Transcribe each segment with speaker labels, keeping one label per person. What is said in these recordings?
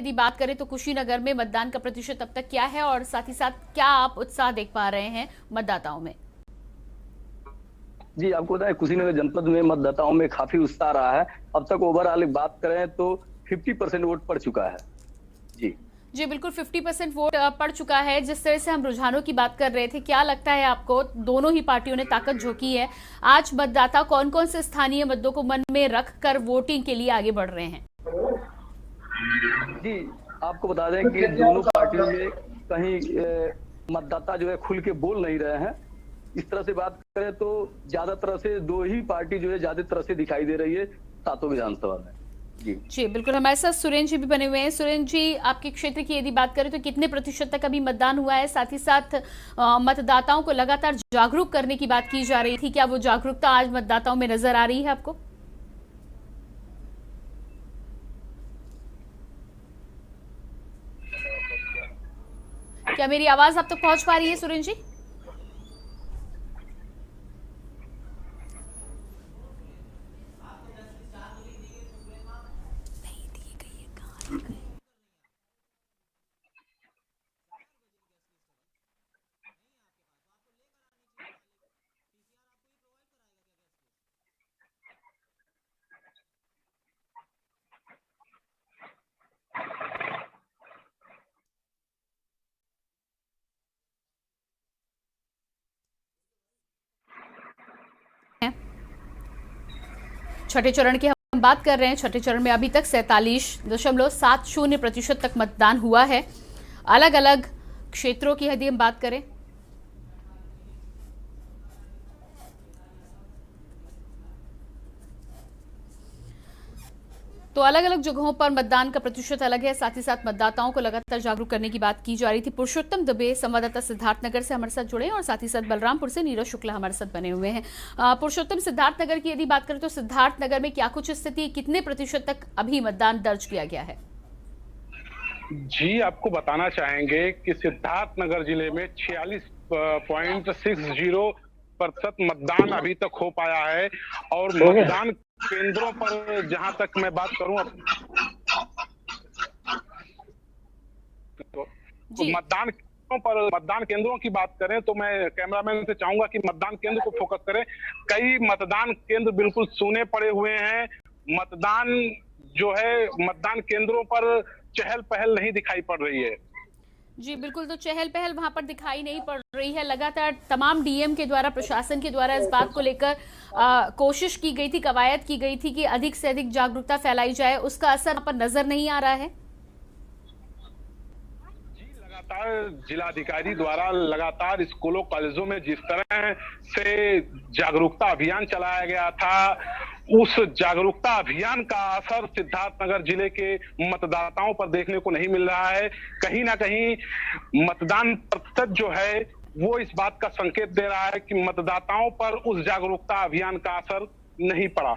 Speaker 1: यदि बात करें तो कुशीनगर में मतदान का प्रतिशत अब तक क्या है और साथ ही साथ क्या आप उत्साह देख पा रहे हैं मतदाताओं में?
Speaker 2: जी, आपको बताएं कुशीनगर जनपद में मतदाताओं में काफी उत्साह रहा है। अब तक ओवरऑल बात करें तो 50% वोट पड़ चुका है। जी
Speaker 1: जी बिल्कुल, 50% वोट पड़ चुका है। जिस तरह से हम रुझानों की बात कर रहे थे, क्या लगता है आपको, दोनों ही पार्टियों ने ताकत झोंकी है, आज मतदाता कौन कौन से स्थानीय मुद्दों को मन में रख कर वोटिंग के लिए आगे बढ़ रहे हैं?
Speaker 2: जी, आपको बता दें कि दोनों पार्टियों में कहीं मतदाता जो है खुल के बोल नहीं रहे हैं। इस तरह से बात करें तो ज्यादातर से दो ही पार्टी जो है ज्यादा तरह से दिखाई दे रही है सातों विधानसभा में।
Speaker 1: जी बिल्कुल, हमारे साथ सुरेंद्र जी भी बने हुए हैं। सुरेंद्र जी, आपके क्षेत्र की यदि बात करें तो कितने प्रतिशत तक अभी मतदान हुआ है? साथ ही साथ मतदाताओं को लगातार जागरूक करने की बात की जा रही थी, क्या वो जागरूकता आज मतदाताओं में नजर आ रही है आपको? क्या मेरी आवाज आप तक पहुंच पा रही है सुरेंद्र जी? छठे चरण की हम बात कर रहे हैं। छठे चरण में अभी तक 47.70% तक मतदान हुआ है। अलग अलग क्षेत्रों की यदि हम बात करें तो अलग अलग जगहों पर मतदान का प्रतिशत अलग है। साथ ही साथ मतदाताओं को लगातार जागरूक करने की बात की जा रही थी। पुरुषोत्तम दुबे संवाददाता सिद्धार्थनगर से हमारे साथ जुड़े हैं और साथ ही साथ बलरामपुर से नीरज शुक्ला हमारे साथ बने हुए हैं। पुरुषोत्तम, सिद्धार्थनगर की यदि बात करें तो सिद्धार्थनगर में क्या कुछ स्थिति, कितने प्रतिशत तक अभी मतदान दर्ज किया गया है?
Speaker 3: जी, आपको बताना चाहेंगे कि सिद्धार्थनगर जिले में 46.60% मतदान अभी तक हो पाया है और मतदान केंद्रों पर जहां तक मैं बात करूं तो मतदान केंद्रों की बात करें तो मैं कैमरामैन से चाहूंगा कि मतदान केंद्र को फोकस करें। कई मतदान केंद्र बिल्कुल सूने पड़े हुए हैं। मतदान जो है मतदान केंद्रों पर चहल पहल नहीं दिखाई पड़ रही है।
Speaker 1: जी बिल्कुल, तो चहल पहल वहां पर दिखाई नहीं पड़ रही है। लगातार तमाम डीएम के द्वारा, प्रशासन के द्वारा इस बात को लेकर कोशिश की गई थी, कवायद की गई थी कि अधिक से अधिक जागरूकता फैलाई जाए, उसका असर यहाँ पर नजर नहीं आ रहा है।
Speaker 3: जी, लगातार जिलाधिकारी द्वारा लगातार स्कूलों कॉलेजों में जिस तरह से जागरूकता अभियान चलाया गया था, उस जागरूकता अभियान का असर सिद्धार्थनगर जिले के मतदाताओं पर देखने को नहीं मिल रहा है। कहीं ना कहीं मतदान प्रतिशत जो है वो इस बात का संकेत दे रहा है कि मतदाताओं पर उस जागरूकता अभियान का असर नहीं पड़ा।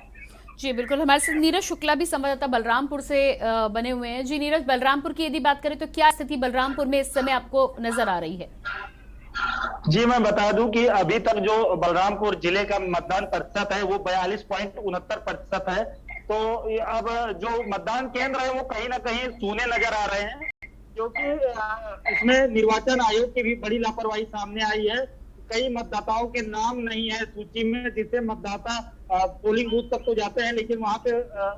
Speaker 1: जी बिल्कुल, हमारे साथ नीरज शुक्ला भी संवाददाता बलरामपुर से बने हुए हैं। जी नीरज, बलरामपुर की यदि बात करें तो क्या स्थिति बलरामपुर में इस समय आपको नजर आ रही है?
Speaker 4: जी, मैं बता दूं कि अभी तक जो बलरामपुर जिले का मतदान प्रतिशत है वो 42.69% है। तो अब जो मतदान केंद्र है वो कहीं ना कहीं सूने नजर आ रहे हैं, क्योंकि इसमें निर्वाचन आयोग की भी बड़ी लापरवाही सामने आई है। कई मतदाताओं के नाम नहीं है सूची में, जिससे मतदाता पोलिंग बूथ तक तो जाते हैं लेकिन वहां पे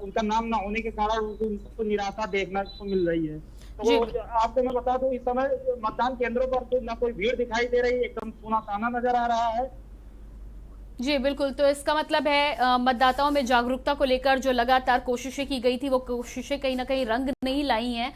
Speaker 4: उनका नाम ना होने के कारण उनको निराशा देखने को मिल रही है। तो आपको मैं बता दूं, इस समय मतदान केंद्रों पर तो ना कोई भीड़ दिखाई दे रही है, एकदम सुना नजर आ रहा है।
Speaker 1: जी बिल्कुल, तो इसका मतलब है मतदाताओं में जागरूकता को लेकर जो लगातार कोशिशें की गई थी वो कोशिशें कहीं ना कहीं रंग नहीं लाई हैं।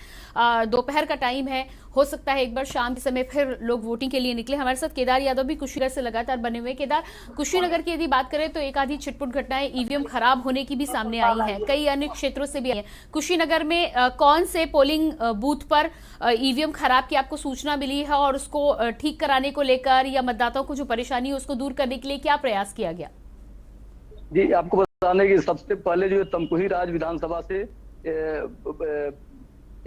Speaker 1: दोपहर का टाइम है, हो सकता है एक बार शाम के समय फिर लोग वोटिंग के लिए निकले। हमारे साथ केदार यादव भी कुशीनगर से लगातार बने हुए। केदार, कुशीनगर की यदि बात करें तो एक आधी छिटपुट घटनाएं ईवीएम खराब होने की भी सामने आई हैं, कई अन्य क्षेत्रों से भी आई है। कुशीनगर में कौन से पोलिंग बूथ पर ईवीएम खराब की आपको सूचना मिली है और उसको ठीक कराने को लेकर या मतदाताओं को जो परेशानी है उसको दूर करने के लिए क्या प्रयास किया गया?
Speaker 2: जी, आपको बताने की सबसे पहले जो तमकुही राज विधानसभा से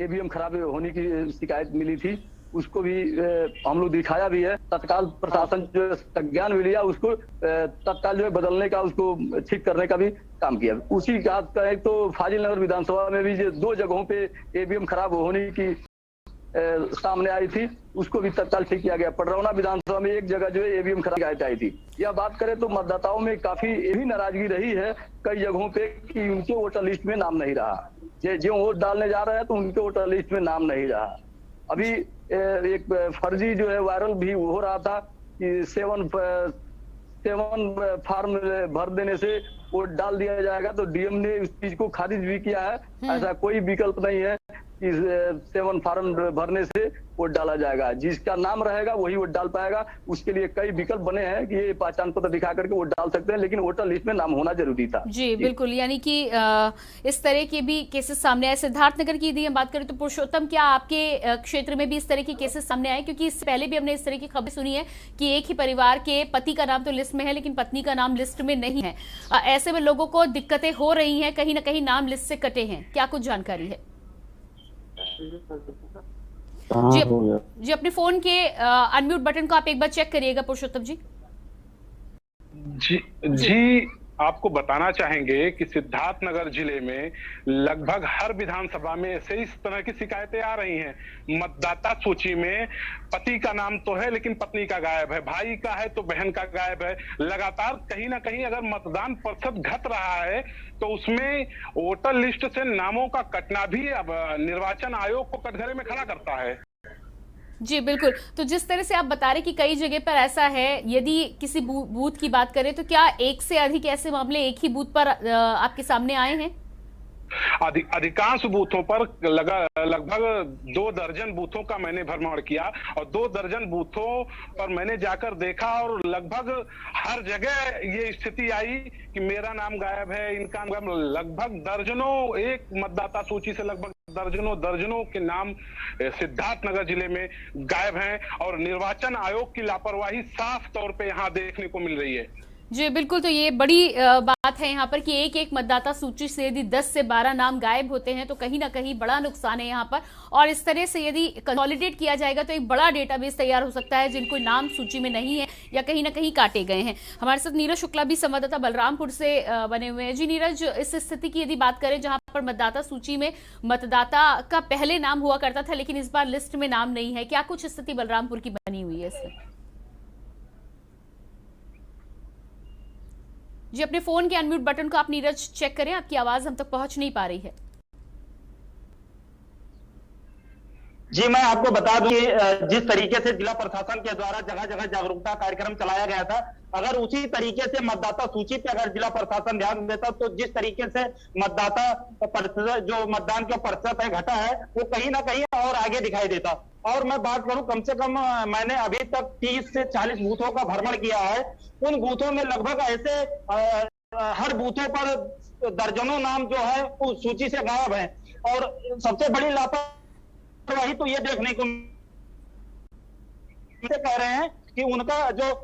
Speaker 2: ईवीएम खराब होने की शिकायत मिली थी, उसको भी हम लोग दिखाया भी है। तत्काल प्रशासन जो संज्ञान भी लिया, उसको तत्काल जो है बदलने का, उसको ठीक करने का भी काम किया। उसी बात का एक तो फाजिल नगर विधानसभा में भी 2 जगहों पे ईवीएम खराब होने की सामने आई थी, उसको भी तत्काल ठीक किया गया। पडरौना विधानसभा में एक जगह जो है ईवीएम खराब आई थी। यह बात करें तो मतदाताओं में काफी यही नाराजगी रही है कई जगहों पे कि उनके वोटर लिस्ट में नाम नहीं रहा। जो वोट डालने जा रहे हैं तो उनके वोटर लिस्ट में नाम नहीं रहा। अभी एक फर्जी जो है वायरल भी हो रहा था कि 7 फॉर्म भर देने से वोट डाल दिया जाएगा, तो डीएम ने उस चीज को खारिज भी किया है। ऐसा कोई विकल्प नहीं है कि 7 फॉर्म भरने से वोट डाला जाएगा। जिसका नाम रहेगा वही वोट डाल पाएगा। उसके लिए कई विकल्प बने हैं कि ये पहचान पत्र दिखा करके वोट डाल सकते हैं, लेकिन वोटर लिस्ट में नाम होना जरूरी था।
Speaker 1: जी बिल्कुल, यानी कि इस तरह के भी केसेस सामने आए। सिद्धार्थनगर की यदि हम बात करें तो पुरुषोत्तम, क्या आपके क्षेत्र में भी इस तरह के केसेस सामने आए? क्योंकि इससे पहले भी हमने इस तरह की खबर सुनी है कि एक ही परिवार के पति का नाम तो लिस्ट में है लेकिन पत्नी का नाम लिस्ट में नहीं है। ऐसे में लोगों को दिक्कतें हो रही हैं, कहीं ना कहीं नाम लिस्ट से कटे हैं। क्या कुछ जानकारी है? जी अपने फोन के अनम्यूट बटन को आप एक बार चेक करिएगा पुरुषोत्तम जी।
Speaker 3: जी आपको बताना चाहेंगे कि सिद्धार्थनगर जिले में लगभग हर विधानसभा में ऐसे इस तरह की शिकायतें आ रही हैं। मतदाता सूची में पति का नाम तो है लेकिन पत्नी का गायब है, भाई का है तो बहन का गायब है। लगातार कहीं ना कहीं अगर मतदान प्रतिशत घट रहा है तो उसमें वोटर लिस्ट से नामों का कटना भी अब निर्वाचन आयोग को कटघरे में खड़ा करता है।
Speaker 1: जी बिल्कुल, तो जिस तरह से आप बता रहे कि कई जगह पर ऐसा है, यदि किसी बूथ की बात करें तो क्या एक से अधिक ऐसे मामले एक ही बूथ पर आपके सामने आए हैं?
Speaker 3: अधिकांश बूथों पर लगभग 2 दर्जन बूथों का मैंने भ्रमण किया और 2 दर्जन बूथों पर मैंने जाकर देखा और लगभग हर जगह ये स्थिति आई कि मेरा नाम गायब है, इनका नाम। लगभग दर्जनों, एक मतदाता सूची से लगभग दर्जनों के नाम सिद्धार्थनगर जिले में गायब हैं और निर्वाचन आयोग की लापरवाही साफ तौर पे यहाँ देखने को मिल रही है।
Speaker 1: जी बिल्कुल, तो ये बड़ी बात है यहाँ पर कि एक मतदाता सूची से यदि 10 से 12 नाम गायब होते हैं तो कहीं ना कहीं बड़ा नुकसान है यहाँ पर। और इस तरह से यदि कंसोलिडेट किया जाएगा तो एक बड़ा डेटाबेस तैयार हो सकता है जिनको नाम सूची में नहीं है या कहीं ना कहीं काटे गए हैं। हमारे साथ नीरज शुक्ला भी संवाददाता बलरामपुर से बने हुए हैं। जी नीरज, इस स्थिति की यदि बात करें जहाँ पर मतदाता सूची में मतदाता का पहले नाम हुआ करता था लेकिन इस बार लिस्ट में नाम नहीं है, क्या कुछ स्थिति बलरामपुर की बनी हुई है इसमें? जी अपने फोन के अनम्यूट बटन को आप नीरज चेक करें, आपकी आवाज हम तक पहुंच नहीं पा रही है।
Speaker 4: जी मैं आपको बता दूं कि जिस तरीके से जिला प्रशासन के द्वारा जगह जगह जागरूकता कार्यक्रम चलाया गया था, अगर उसी तरीके से मतदाता सूची पे अगर जिला प्रशासन ध्यान देता तो जिस तरीके से मतदाता प्रतिशत, जो मतदान का प्रतिशत है घटा है, वो कहीं ना कहीं और आगे दिखाई देता। और मैं बात करूं, कम से कम मैंने अभी तक 30 से 40 बूथों का भ्रमण किया है। उन बूथों में लगभग ऐसे हर बूथों पर दर्जनों नाम जो है उस सूची से गायब है। और सबसे बड़ी लापरवाही तो ये देखने को कह रहे हैं कि उनका जो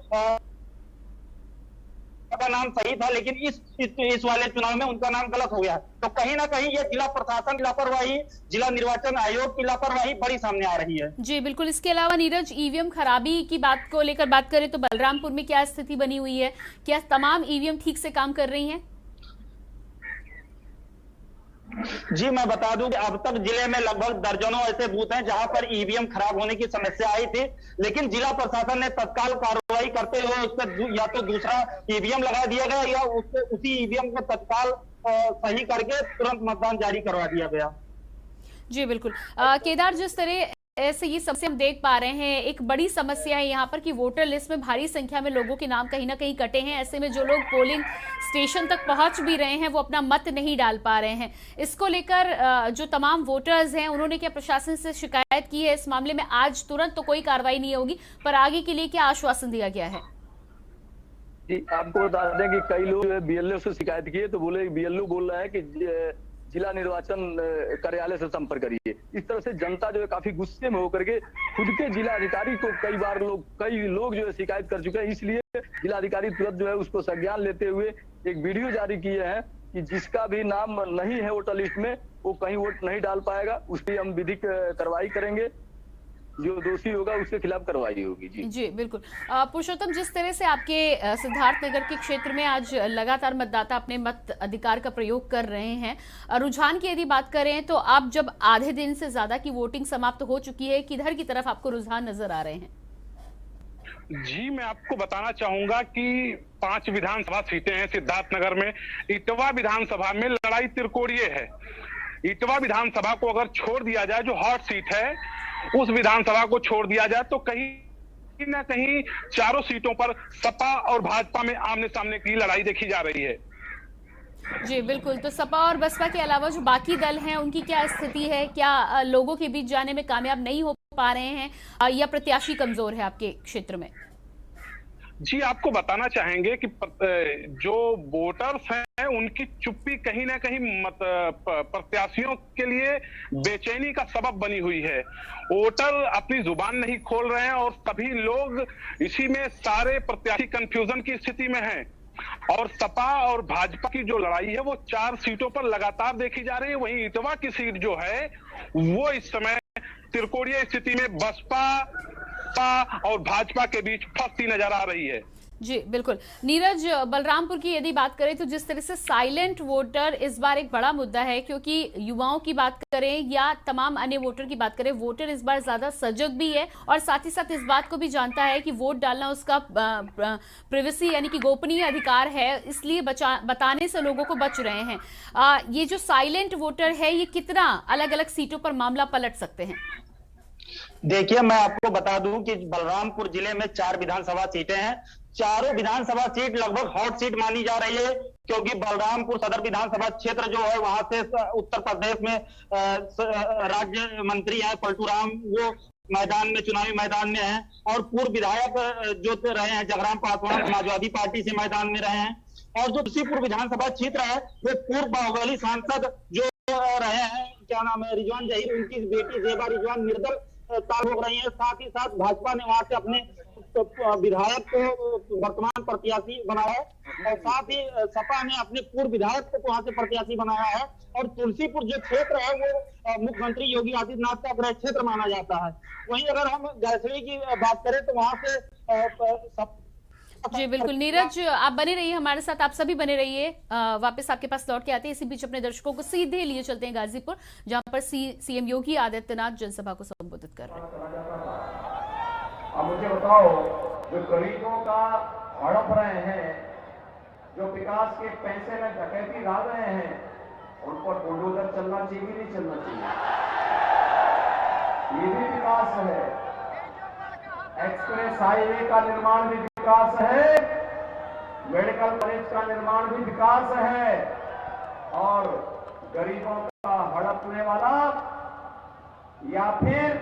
Speaker 4: का नाम सही था लेकिन इस वाले चुनाव में उनका नाम गलत हो गया। तो कहीं ना कहीं ये जिला प्रशासन की लापरवाही, जिला निर्वाचन आयोग की लापरवाही बड़ी सामने आ रही है।
Speaker 1: जी बिल्कुल, इसके अलावा नीरज, ईवीएम खराबी की बात को लेकर बात करें तो बलरामपुर में क्या स्थिति बनी हुई है? क्या तमाम ईवीएम ठीक से काम कर रही हैं?
Speaker 4: जी मैं बता दूं कि अब तक जिले में लगभग दर्जनों ऐसे बूथ हैं जहां पर ईवीएम खराब होने की समस्या आई थी, लेकिन जिला प्रशासन ने तत्काल कार्रवाई करते हुए उस पर या तो दूसरा ईवीएम लगा दिया गया या उसी ईवीएम को तत्काल सही करके तुरंत मतदान जारी करवा दिया गया।
Speaker 1: जी बिल्कुल, केदार, जिस तरह ऐसे ये समस्या हम देख पा रहे हैं, एक बड़ी समस्या है यहाँ पर कि वोटर लिस्ट में भारी संख्या में लोगों के नाम कहीं ना कहीं कटे हैं। ऐसे में जो लोग पोलिंग स्टेशन तक पहुंच भी रहे हैं वो अपना मत नहीं डाल पा रहे हैं। इसको लेकर जो तमाम वोटर्स हैं उन्होंने क्या प्रशासन से शिकायत की है? इस मामले में आज तुरंत तो कोई कार्रवाई नहीं होगी, पर आगे के लिए क्या आश्वासन दिया गया है?
Speaker 2: जी आपको बता दें कि कई लोग बीएलओ से शिकायत किए तो बोले, बीएलओ बोल रहा है कि जिला निर्वाचन कार्यालय से संपर्क करिए। इस तरह से जनता जो है काफी गुस्से में होकर के खुद के जिला अधिकारी को कई लोग जो है शिकायत कर चुके हैं। इसलिए जिला अधिकारी तुरंत जो है उसको संज्ञान लेते हुए एक वीडियो जारी किए हैं कि जिसका भी नाम नहीं है वोटर लिस्ट में वो कहीं वोट नहीं डाल पाएगा, उसकी हम विधिक कार्रवाई करेंगे। जो दोषी होगा उसके खिलाफ कार्रवाई होगी। जी
Speaker 1: जी बिल्कुल। पुरुषोत्तम, जिस तरह से आपके सिद्धार्थनगर के क्षेत्र में आज लगातार मतदाता अपने मत अधिकार का प्रयोग कर रहे हैं, रुझान की यदि बात करें तो आप जब आधे दिन से ज्यादा की वोटिंग समाप्त हो चुकी है, किधर की तरफ आपको रुझान नजर आ रहे हैं?
Speaker 3: जी, मैं आपको बताना चाहूंगा कि 5 विधानसभा सीटें हैं सिद्धार्थनगर में। इटवा विधानसभा में लड़ाई तिरकोड़ीय है। इटवा विधानसभा को अगर छोड़ दिया जाए, जो हॉट सीट है, उस विधानसभा को छोड़ दिया जाए तो कहीं ना कहीं चारों सीटों पर सपा और भाजपा में आमने सामने की लड़ाई देखी जा रही है।
Speaker 1: जी बिल्कुल। तो सपा और बसपा के अलावा जो बाकी दल हैं उनकी क्या स्थिति है? क्या लोगों के बीच जाने में कामयाब नहीं हो पा रहे हैं या प्रत्याशी कमजोर है आपके क्षेत्र में?
Speaker 3: जी, आपको बताना चाहेंगे कि जो वोटर्स हैं उनकी चुप्पी कहीं ना कहीं प्रत्याशियों के लिए बेचैनी का सबब बनी हुई है। वोटर अपनी जुबान नहीं खोल रहे हैं और सभी लोग इसी में सारे प्रत्याशी कंफ्यूजन की स्थिति में हैं। और सपा और भाजपा की जो लड़ाई है वो 4 सीटों पर लगातार देखी जा रही है। वहीं इटवा की सीट जो है वो इस समय त्रिकोणीय स्थिति में बसपा और भाजपा के बीच फंसती नजर आ रही है।
Speaker 1: जी बिल्कुल। नीरज, बलरामपुर की यदि बात करें तो जिस तरह से साइलेंट वोटर इस बार एक बड़ा मुद्दा है, क्योंकि युवाओं की बात करें या तमाम अन्य वोटर की बात करें, वोटर इस बार ज्यादा सजग भी है और साथ ही साथ इस बात को भी जानता है कि वोट डालना उसका प्रिवेसी यानी कि गोपनीय अधिकार है, इसलिए बताने से लोगों को बच रहे हैं। ये जो साइलेंट वोटर है, ये कितना अलग अलग सीटों पर मामला पलट सकते हैं?
Speaker 4: देखिए, मैं आपको बता दूं कि बलरामपुर जिले में 4 विधानसभा सीटें हैं। चारों विधानसभा सीट लगभग हॉट सीट मानी जा रही है, क्योंकि बलरामपुर सदर विधानसभा क्षेत्र जो है वहां से उत्तर प्रदेश में राज्य मंत्री है पलटू राम, वो मैदान में, चुनावी मैदान में है। और पूर्व विधायक जो रहे हैं जगराम पासवान, समाजवादी पार्टी से मैदान में रहे हैं। और जो तुलसीपुर विधानसभा क्षेत्र है वो पूर्व बाहुबली सांसद जो रहे हैं, क्या नाम है, रिजवान जहीर, उनकी बेटी जेबा रिजवान निर्दल ताल हो रही है। साथ ही साथ भाजपा ने वहां से अपने विधायक को वर्तमान प्रत्याशी बनाया है और साथ ही सपा ने अपने पूर्व विधायक को वहां से प्रत्याशी बनाया है। और तुलसीपुर जो क्षेत्र है वो मुख्यमंत्री योगी आदित्यनाथ का गृह क्षेत्र माना जाता है। वहीं अगर हम गैसड़ी की बात करें तो वहां से
Speaker 1: जी बिल्कुल। नीरज, आप बने रहिए हमारे साथ, आप सभी बने रहिए, वापस आपके पास लौट के आते हैं। इसी बीच अपने दर्शकों को सीधे लिए चलते हैं गाजीपुर, जहां पर सीएम योगी आदित्यनाथ जनसभा को संबोधित कर रहे हैं।
Speaker 5: अब मुझे बताओ, जो गरीबों का हड़प रहे हैं, जो विकास के पैसे में डकैती डाल रहे हैं, उन पर बुलडोजर चलना चाहिए कि नहीं चलना चाहिए? ये भी विकास है। एक्सप्रेस हाईवे का निर्माण भी विकास है, मेडिकल कॉलेज का निर्माण भी विकास है। और गरीबों का हड़पने वाला या फिर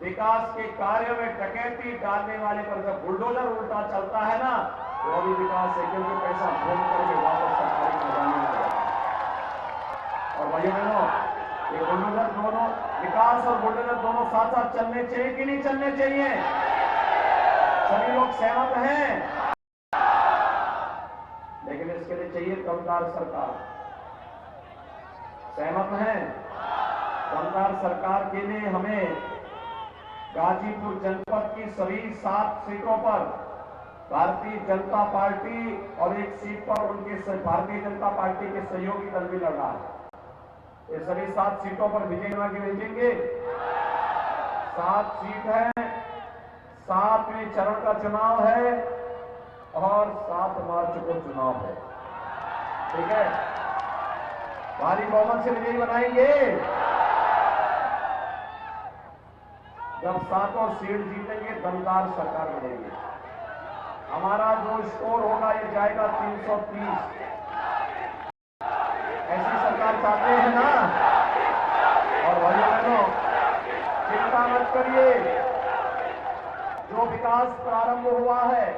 Speaker 5: विकास के कार्यों में डकैती डालने वाले पर जब बुलडोजर उल्टा चलता है ना, वो भी विकास है, क्योंकि पैसा घूम करके वापस सरकारी खजाने में जाता है। और भाइयों बहनों, ये बुलडोजर दोनों, विकास और बुलडोजर दोनों साथ साथ चलने चाहिए कि नहीं चलने चाहिए? सभी लोग सहमत हैं, लेकिन इसके लिए चाहिए दमदार सरकार। सहमत हैं? दमदार सरकार के लिए हमें गाजीपुर जनपद की सभी 7 सीटों पर भारतीय जनता पार्टी और 1 सीट पर उनके भारतीय जनता पार्टी के सहयोगी दल भी लड़ रहा है। ये सभी 7 सीटों पर विजय बना के भेजेंगे। 7 सीट है, 7वें चरण का चुनाव है और 7 मार्च को चुनाव है। ठीक है, भारी बहुमत से विजयी बनाएंगे। जब 7 सीट जीतेंगे, दमदार सरकार बनेगी। हमारा जो स्कोर होगा ये जाएगा 330। ऐसी सरकार चाहते हैं ना? और भाइयों बहनों, चिंता मत करिए, जो विकास प्रारंभ हुआ है,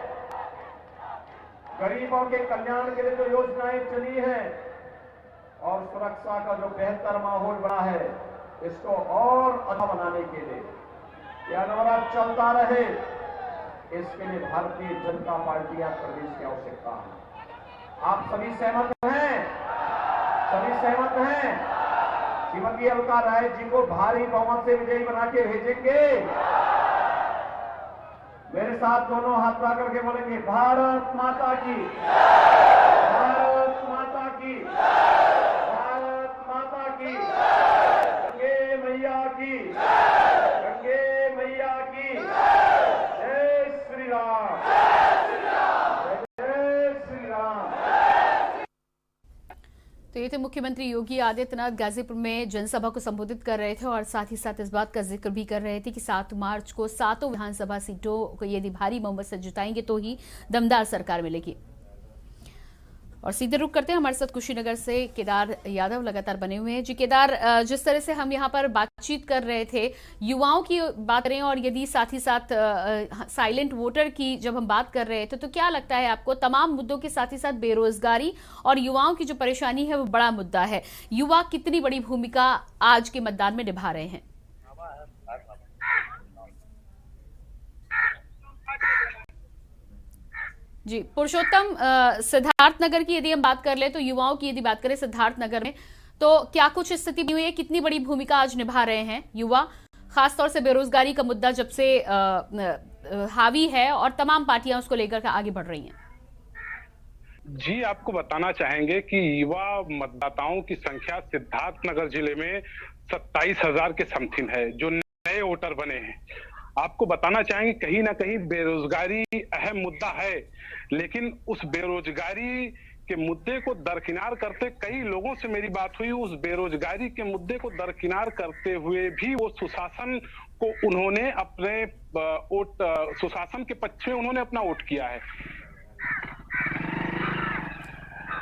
Speaker 5: गरीबों के कल्याण के लिए जो योजनाएं चली हैं और सुरक्षा का जो बेहतर माहौल बना है, इसको और अच्छा बनाने के लिए यह अनवरत चलता रहे, इसके लिए भारतीय जनता पार्टी या प्रदेश की आवश्यकता है। आप सभी सहमत हैं? सभी सहमत हैं? श्रीमती अलका राय जी को भारी बहुमत से विजयी बना के भेजेंगे। मेरे साथ दोनों हाथ उठा करके बोलेंगे भारत माता की, भारत माता की, भारत माता की, गंगे मैया की, गंगे मैया की, जय श्री राम, जय श्री राम।
Speaker 1: तो ये थे मुख्यमंत्री योगी आदित्यनाथ गाजीपुर में जनसभा को संबोधित कर रहे थे और साथ ही साथ इस बात का जिक्र भी कर रहे थे कि 7 मार्च को 7 विधानसभा सीटों को यदि भारी बहुमत से जिताएंगे तो ही दमदार सरकार मिलेगी। और सीधे रुख करते हैं, हमारे साथ कुशीनगर से केदार यादव लगातार बने हुए हैं। जी केदार, जिस तरह से हम यहाँ पर बातचीत कर रहे थे, युवाओं की बात करें और यदि साथ ही साथ साइलेंट वोटर की जब हम बात कर रहे थे, तो क्या लगता है आपको तमाम मुद्दों के साथ ही साथ बेरोजगारी और युवाओं की जो परेशानी है वो बड़ा मुद्दा है, युवा कितनी बड़ी भूमिका आज के मतदान में निभा रहे हैं? जी पुरुषोत्तम, सिद्धार्थनगर की यदि हम बात कर ले तो युवाओं की यदि बात करें सिद्धार्थनगर में, तो क्या कुछ स्थिति हुई है, कितनी बड़ी भूमिका आज निभा रहे हैं युवा, खासतौर से बेरोजगारी का मुद्दा जब से हावी है और तमाम पार्टियां उसको लेकर आगे बढ़ रही हैं?
Speaker 3: जी, आपको बताना चाहेंगे कि युवा मतदाताओं की संख्या सिद्धार्थनगर जिले में 27,000 के समथिंग है जो नए वोटर बने हैं। आपको बताना चाहेंगे कहीं ना कहीं बेरोजगारी अहम मुद्दा है, लेकिन उस बेरोजगारी के मुद्दे को दरकिनार करते कई लोगों से मेरी बात हुई, उस बेरोजगारी के मुद्दे को दरकिनार करते हुए भी वो सुशासन को उन्होंने अपने वोट, सुशासन के पक्ष में उन्होंने अपना वोट किया है।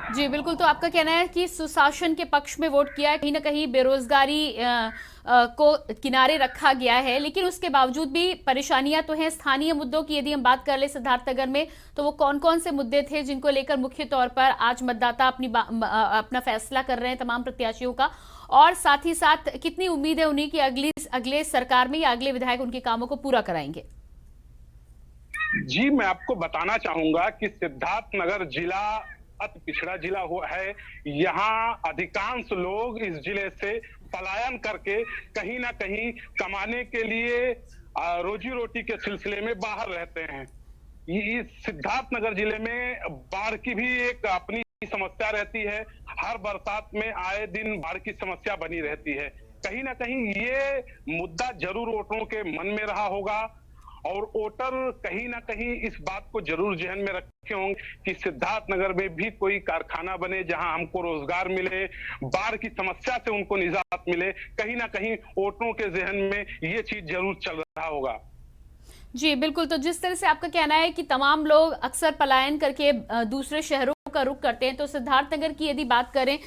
Speaker 1: जी बिल्कुल, तो आपका कहना है कि सुशासन के पक्ष में वोट किया है, कहीं ना कहीं बेरोजगारी को किनारे रखा गया है, लेकिन उसके बावजूद भी परेशानियां तो हैं। स्थानीय मुद्दों की यदि हम बात कर ले सिद्धार्थनगर में, तो वो कौन कौन से मुद्दे थे जिनको लेकर मुख्य तौर पर आज मतदाता अपना फैसला कर रहे हैं तमाम प्रत्याशियों का, और साथ ही साथ कितनी उम्मीद है उन्हीं की अगले सरकार में या अगले विधायक उनके कामों को पूरा कराएंगे?
Speaker 3: जी, मैं आपको बताना चाहूंगा कि सिद्धार्थनगर जिला अति पिछड़ा जिला है। यहाँ अधिकांश लोग इस जिले से पलायन करके कहीं ना कहीं कमाने के लिए रोजी रोटी के सिलसिले में बाहर रहते हैं। इस सिद्धार्थनगर जिले में बाढ़ की भी एक अपनी समस्या रहती है, हर बरसात में आए दिन बाढ़ की समस्या बनी रहती है। कहीं ना कहीं ये मुद्दा जरूर वोटरों के मन में रहा होगा और वोटर कहीं ना कहीं इस बात को जरूर जहन में रखे होंगे कि सिद्धार्थनगर में भी कोई कारखाना बने जहां हमको रोजगार मिले, बाढ़ की समस्या से उनको निजात मिले। कहीं ना कहीं वोटरों के जहन में ये चीज जरूर चल रहा होगा।
Speaker 1: जी बिल्कुल, तो जिस तरह से आपका कहना है कि तमाम लोग अक्सर पलायन करके दूसरे शहरों का रुख करते हैं, तो सिद्धार्थनगर की यदि बात करें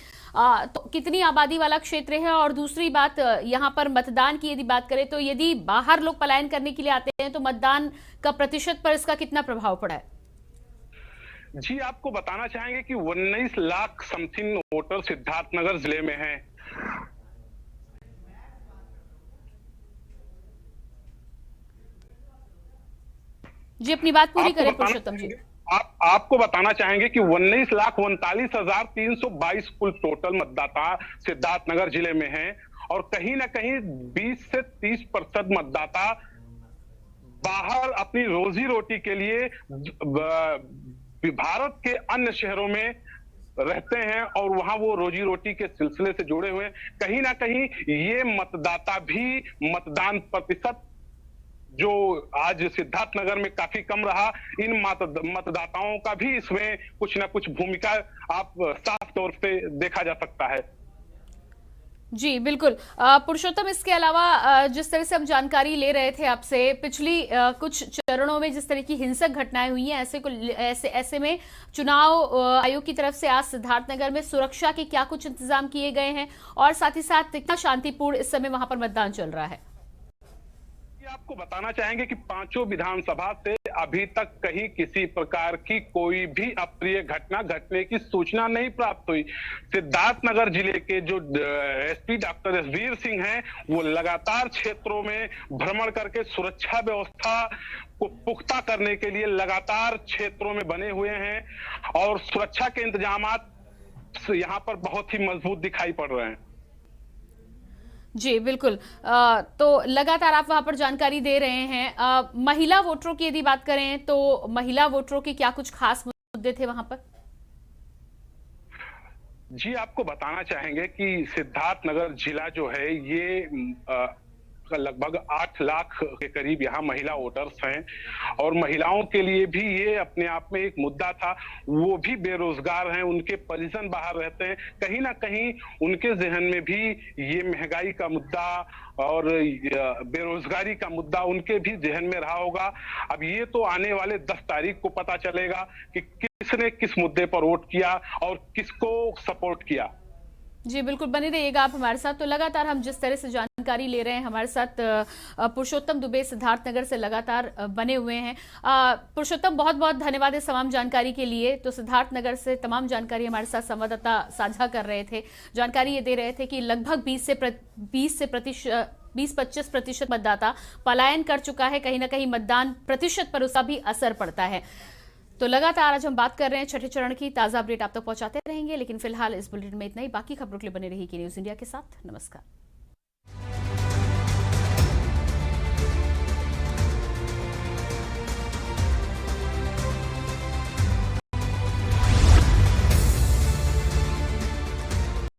Speaker 1: तो कितनी आबादी वाला क्षेत्र है? और दूसरी बात, यहाँ पर मतदान की यदि बात करें तो यदि बाहर लोग पलायन करने के लिए आते हैं तो मतदान का प्रतिशत पर इसका कितना प्रभाव पड़ा है?
Speaker 3: जी, आपको बताना चाहेंगे कि 19 लाख समथिंग वोटर सिद्धार्थनगर जिले में हैं।
Speaker 1: जी अपनी बात पूरी करें पुरुषोत्तम जी।
Speaker 3: आपको बताना चाहेंगे कि 19,39,322 कुल टोटल मतदाता सिद्धार्थनगर जिले में हैं और कहीं ना कहीं 20 से 30% मतदाता बाहर अपनी रोजी रोटी के लिए भारत के अन्य शहरों में रहते हैं और वहां वो रोजी रोटी के सिलसिले से जुड़े हुए हैं। कहीं ना कहीं ये मतदाता भी मतदान प्रतिशत जो आज सिद्धार्थनगर में काफी कम रहा, इन मतदाताओं का भी इसमें कुछ ना कुछ भूमिका आप साफ तौर पे देखा जा सकता है।
Speaker 1: जी बिल्कुल पुरुषोत्तम, इसके अलावा जिस तरह से हम जानकारी ले रहे थे आपसे, पिछली कुछ चरणों में जिस तरह की हिंसक घटनाएं हुई हैं, ऐसे में चुनाव आयोग की तरफ से आज सिद्धार्थनगर में सुरक्षा के क्या कुछ इंतजाम किए गए हैं और साथ ही साथ कितना शांतिपूर्ण इस समय वहां पर मतदान चल रहा है?
Speaker 3: आपको बताना चाहेंगे कि 5 विधानसभा से अभी तक कहीं किसी प्रकार की कोई भी अप्रिय घटना घटने की सूचना नहीं प्राप्त हुई। सिद्धार्थनगर जिले के जो एसपी डॉक्टर एसवीर सिंह हैं, वो लगातार क्षेत्रों में भ्रमण करके सुरक्षा व्यवस्था को पुख्ता करने के लिए लगातार क्षेत्रों में बने हुए हैं और सुरक्षा के इंतजामात यहाँ पर बहुत ही मजबूत दिखाई पड़ रहे हैं।
Speaker 1: जी बिल्कुल। तो लगातार आप वहां पर जानकारी दे रहे हैं। महिला वोटरों की यदि बात करें तो महिला वोटरों के क्या कुछ खास मुद्दे थे वहां पर?
Speaker 3: जी, आपको बताना चाहेंगे कि सिद्धार्थनगर जिला जो है ये लगभग 8 लाख के करीब यहाँ महिला वोटर्स हैं और महिलाओं के लिए भी ये अपने आप में एक मुद्दा था। वो भी बेरोजगार हैं, उनके परिजन बाहर रहते हैं, कहीं ना कहीं उनके जहन में भी ये महंगाई का मुद्दा और बेरोजगारी का मुद्दा उनके भी जहन में रहा होगा। अब ये तो आने वाले 10 तारीख को पता चलेगा कि किसने किस मुद्दे पर वोट किया और किसको सपोर्ट किया।
Speaker 1: जी बिल्कुल, बने रहिएगा आप हमारे साथ। तो लगातार हम जिस तरह से जानकारी ले रहे हैं, हमारे साथ पुरुषोत्तम दुबे सिद्धार्थनगर से लगातार बने हुए हैं। पुरुषोत्तम, बहुत बहुत धन्यवाद इस तमाम जानकारी के लिए। तो सिद्धार्थनगर से तमाम जानकारी हमारे साथ संवाददाता साझा कर रहे थे। जानकारी ये दे रहे थे कि लगभग 20-25% मतदाता पलायन कर चुका है। कहीं ना कहीं मतदान प्रतिशत पर उसका भी असर पड़ता है। तो लगातार आज हम बात कर रहे हैं छठे चरण की। ताजा अपडेट आप तक पहुंचाते रहेंगे, लेकिन फिलहाल इस बुलेटिन में इतना ही। बाकी खबरों के लिए बने रहिए न्यूज़ इंडिया के साथ। नमस्कार।